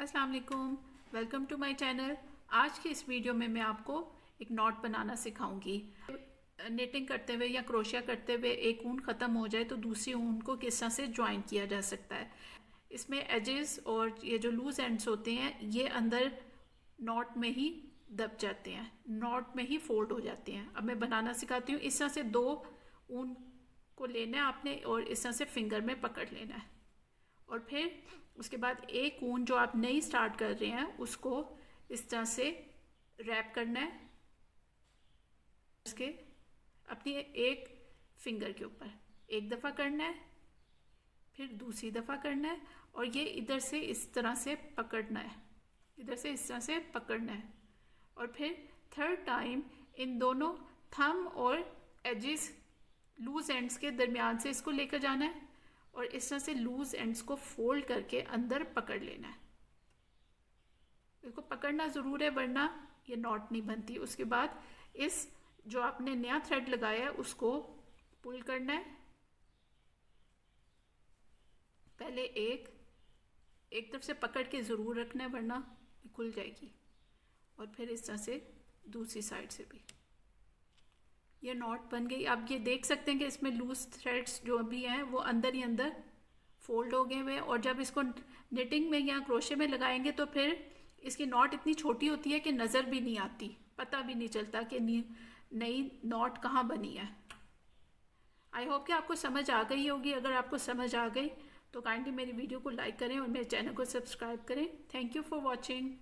अस्सलाम वालेकुम, welcome to my channel. आज की इस वीडियो में मैं आपको एक नॉट बनाना सिखाऊंगी। निटिंग करते हुए या क्रोशिया करते हुए एक ऊन ख़त्म हो जाए तो दूसरी ऊन को किस तरह से ज्वाइन किया जा सकता है। इसमें एजेस और ये जो लूज एंड्स होते हैं ये अंदर नॉट में ही दब जाते हैं, नॉट में ही फोल्ड हो जाते हैं। अब मैं बनाना सिखाती हूँ। इस तरह से दो ऊन को लेना है आपने और इस तरह से फिंगर में पकड़ लेना है और फिर उसके बाद एक ऊन जो आप नई स्टार्ट कर रहे हैं उसको इस तरह से रैप करना है उसके अपनी एक फिंगर के ऊपर। एक दफ़ा करना है, फिर दूसरी दफ़ा करना है और ये इधर से इस तरह से पकड़ना है, इधर से इस तरह से पकड़ना है और फिर थर्ड टाइम इन दोनों थंब और एजेस लूज एंड्स के दरमियान से इसको लेकर जाना है और इस तरह से लूज एंड्स को फोल्ड करके अंदर पकड़ लेना है। इसको पकड़ना ज़रूर है वरना ये नॉट नहीं बनती। उसके बाद इस जो आपने नया थ्रेड लगाया है उसको पुल करना है। पहले एक तरफ से पकड़ के ज़रूर रखना है वरना खुल जाएगी और फिर इस तरह से दूसरी साइड से भी ये नॉट बन गई। आप ये देख सकते हैं कि इसमें लूज थ्रेड्स जो भी हैं वो अंदर ही अंदर फोल्ड हो गए हुए और जब इसको निटिंग में या क्रोशे में लगाएंगे तो फिर इसकी नॉट इतनी छोटी होती है कि नज़र भी नहीं आती, पता भी नहीं चलता कि नई नॉट कहाँ बनी है। आई होप कि आपको समझ आ गई होगी। अगर आपको समझ आ गई तो काइंडली मेरी वीडियो को लाइक करें और मेरे चैनल को सब्सक्राइब करें। Thank you for watching.